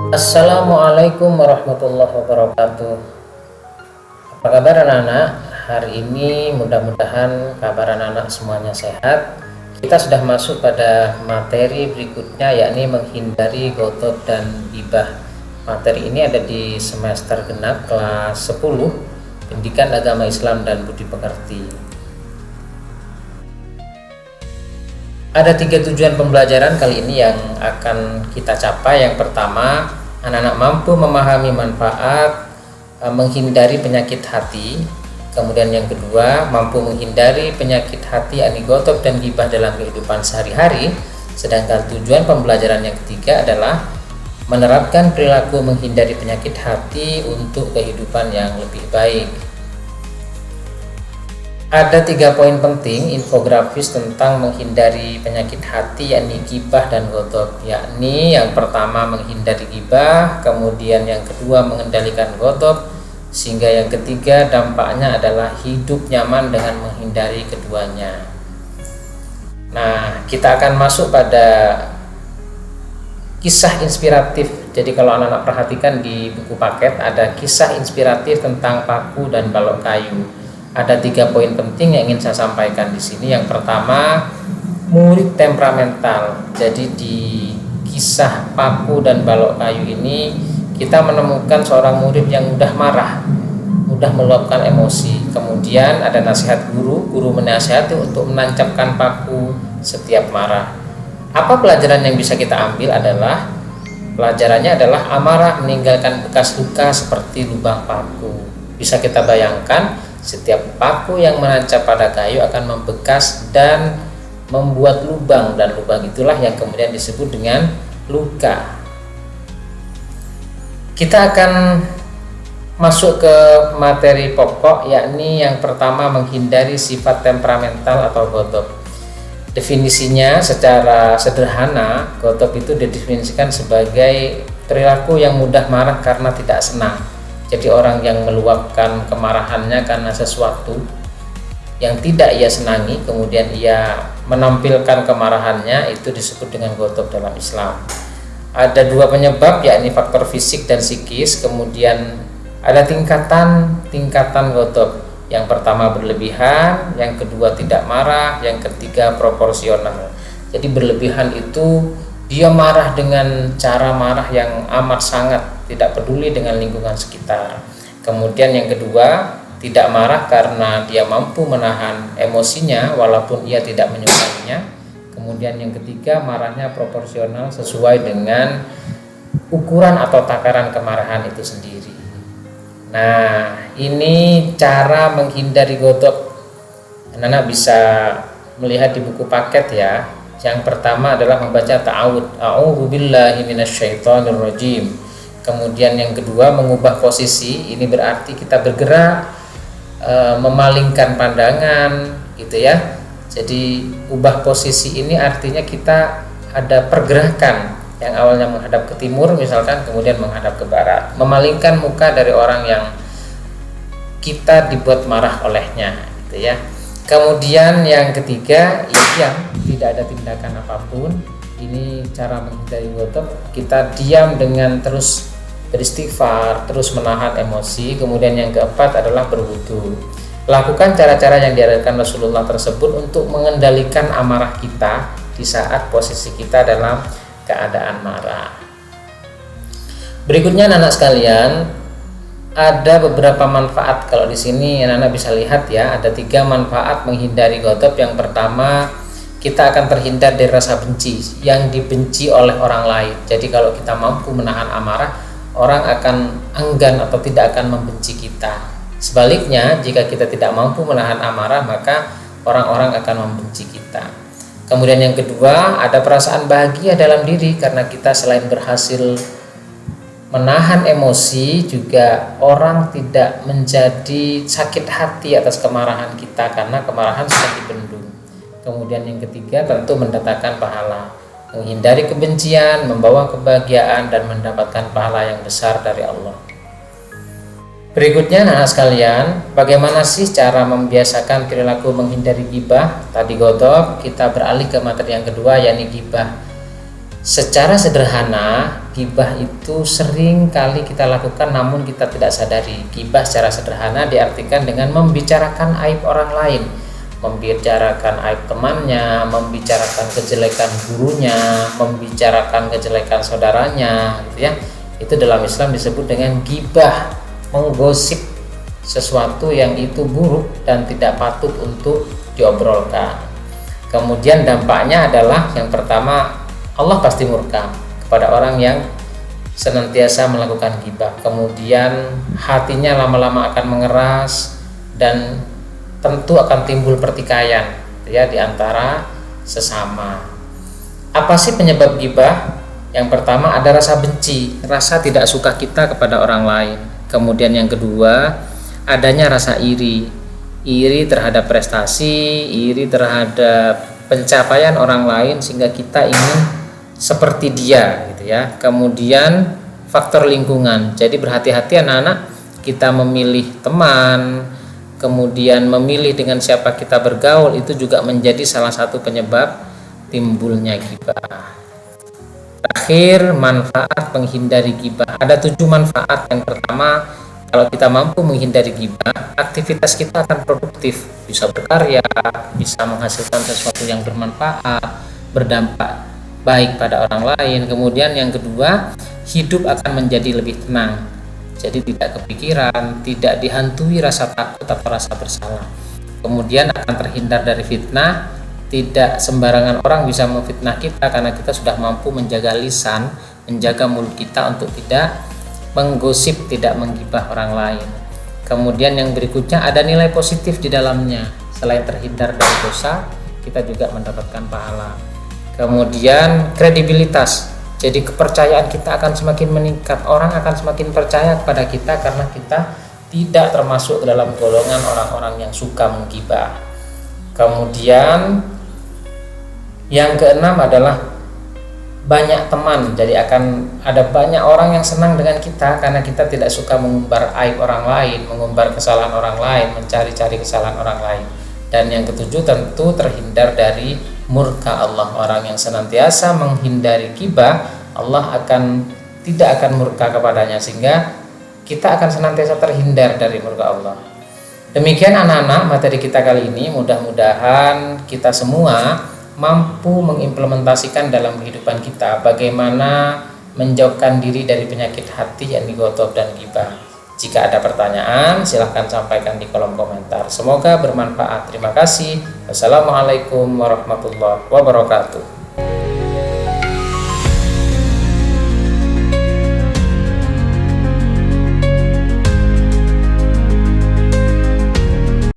Assalamualaikum warahmatullahi wabarakatuh. Apa kabar anak-anak? Hari ini mudah-mudahan kabar anak-anak semuanya sehat. Kita sudah masuk pada materi berikutnya, yakni menghindari ghotob dan ghibah. Materi ini ada di semester genap kelas 10 Pendidikan Agama Islam dan Budi Pekerti. Ada 3 tujuan pembelajaran kali ini yang akan kita capai. Yang pertama, anak-anak mampu memahami manfaat menghindari penyakit hati. Kemudian yang kedua, mampu menghindari penyakit hati yakni ghotob dan ghibah dalam kehidupan sehari-hari. Sedangkan tujuan pembelajaran yang ketiga adalah menerapkan perilaku menghindari penyakit hati untuk kehidupan yang lebih baik. Ada 3 poin penting infografis tentang menghindari penyakit hati yakni ghibah dan ghotob, yakni yang pertama menghindari ghibah, kemudian yang kedua mengendalikan ghotob, sehingga yang ketiga dampaknya adalah hidup nyaman dengan menghindari keduanya. Nah, kita akan masuk pada kisah inspiratif. Jadi kalau anak-anak perhatikan di buku paket ada kisah inspiratif tentang paku dan balok kayu. Ada 3 poin penting yang ingin saya sampaikan di sini. Yang pertama, murid temperamental. Jadi di kisah paku dan balok kayu ini kita menemukan seorang murid yang mudah marah, mudah meluapkan emosi. Kemudian ada nasihat guru menasihati untuk menancapkan paku setiap marah. Apa pelajaran yang bisa kita ambil adalah pelajarannya adalah amarah meninggalkan bekas luka seperti lubang paku. Bisa kita bayangkan, setiap paku yang menancap pada kayu akan membekas dan membuat lubang, dan lubang itulah yang kemudian disebut dengan luka. Kita akan masuk ke materi pokok, yakni yang pertama menghindari sifat temperamental atau ghotob. Definisinya secara sederhana, ghotob itu didefinisikan sebagai perilaku yang mudah marah karena tidak senang. Jadi orang yang meluapkan kemarahannya karena sesuatu yang tidak ia senangi, kemudian ia menampilkan kemarahannya, itu disebut dengan ghotob dalam Islam. Ada 2 penyebab, yakni faktor fisik dan psikis. Kemudian ada tingkatan ghotob. Yang pertama berlebihan, yang kedua tidak marah, yang ketiga proporsional. Jadi berlebihan itu dia marah dengan cara marah yang amat sangat, tidak peduli dengan lingkungan sekitar. Kemudian yang kedua, tidak marah karena dia mampu menahan emosinya walaupun ia tidak menyukainya. Kemudian yang ketiga, marahnya proporsional sesuai dengan ukuran atau takaran kemarahan itu sendiri. Nah, ini cara menghindari ghotob. Anak-anak bisa melihat di buku paket ya. Yang pertama adalah membaca ta'awud, a'udzubillahi minasyaitonirrajim. Kemudian yang kedua mengubah posisi, ini berarti kita bergerak memalingkan pandangan gitu ya. Jadi ubah posisi ini artinya kita ada pergerakan yang awalnya menghadap ke timur misalkan, kemudian menghadap ke barat, memalingkan muka dari orang yang kita dibuat marah olehnya gitu ya. Kemudian yang ketiga, diam, tidak ada tindakan apapun. Ini cara menghindari ghotob. Kita diam dengan terus beristighfar, terus menahan emosi. Kemudian yang keempat adalah berwudu. Lakukan cara-cara yang diajarkan Rasulullah tersebut untuk mengendalikan amarah kita di saat posisi kita dalam keadaan marah. Berikutnya anak-anak sekalian, ada beberapa manfaat. Kalau di sini anak-anak bisa lihat ya, ada 3 manfaat menghindari ghotob. Yang pertama, kita akan terhindar dari rasa benci yang dibenci oleh orang lain. Jadi kalau kita mampu menahan amarah, orang akan enggan atau tidak akan membenci kita. Sebaliknya, jika kita tidak mampu menahan amarah, maka orang-orang akan membenci kita. Kemudian yang kedua, ada perasaan bahagia dalam diri karena kita selain berhasil menahan emosi, juga orang tidak menjadi sakit hati atas kemarahan kita karena kemarahan sudah dibendung. Kemudian yang ketiga tentu mendatangkan pahala, menghindari kebencian, membawa kebahagiaan dan mendapatkan pahala yang besar dari Allah. Berikutnya anak sekalian, bagaimana sih cara membiasakan perilaku menghindari ghibah? Tadi ghotob, kita beralih ke materi yang kedua yakni ghibah. Secara sederhana, Gibah itu sering kali kita lakukan namun kita tidak sadari. Gibah secara sederhana diartikan dengan membicarakan aib orang lain, membicarakan aib temannya, membicarakan kejelekan gurunya, membicarakan kejelekan saudaranya, gitu ya. Itu dalam Islam disebut dengan gibah, menggosip sesuatu yang itu buruk dan tidak patut untuk diobrolkan. Kemudian dampaknya adalah yang pertama, Allah pasti murka kepada orang yang senantiasa melakukan gibah. Kemudian hatinya lama-lama akan mengeras dan tentu akan timbul pertikaian ya di antara sesama. Apa sih penyebab gibah? Yang pertama ada rasa benci, rasa tidak suka kita kepada orang lain. Kemudian yang kedua, adanya rasa iri terhadap prestasi, iri terhadap pencapaian orang lain sehingga kita ingin seperti dia gitu ya. Kemudian faktor lingkungan. Jadi berhati-hati anak-anak, kita memilih teman, kemudian memilih dengan siapa kita bergaul, itu juga menjadi salah satu penyebab timbulnya gibah. Terakhir, manfaat menghindari gibah. Ada 7 manfaat. Yang pertama, kalau kita mampu menghindari gibah, aktivitas kita akan produktif, bisa berkarya, bisa menghasilkan sesuatu yang bermanfaat, berdampak baik pada orang lain. Kemudian yang kedua, hidup akan menjadi lebih tenang. Jadi tidak kepikiran, tidak dihantui rasa takut atau rasa bersalah. Kemudian akan terhindar dari fitnah, tidak sembarangan orang bisa memfitnah kita karena kita sudah mampu menjaga lisan, menjaga mulut kita untuk tidak menggosip, tidak menggibah orang lain. Kemudian yang berikutnya ada nilai positif di dalamnya. Selain terhindar dari dosa, kita juga mendapatkan pahala. Kemudian kredibilitas, jadi kepercayaan kita akan semakin meningkat, orang akan semakin percaya kepada kita karena kita tidak termasuk dalam golongan orang-orang yang suka menggibah. Kemudian yang keenam adalah banyak teman, jadi akan ada banyak orang yang senang dengan kita karena kita tidak suka mengumbar aib orang lain, mengumbar kesalahan orang lain, mencari-cari kesalahan orang lain. Dan yang ketujuh tentu terhindar dari murka Allah. Orang yang senantiasa menghindari gibah, Allah tidak akan murka kepadanya, sehingga kita akan senantiasa terhindar dari murka Allah. Demikian anak-anak materi kita kali ini. Mudah-mudahan kita semua mampu mengimplementasikan dalam kehidupan kita bagaimana menjauhkan diri dari penyakit hati yakni ghadab dan gibah. Jika ada pertanyaan, silahkan sampaikan di kolom komentar. Semoga bermanfaat. Terima kasih. Wassalamualaikum warahmatullahi wabarakatuh.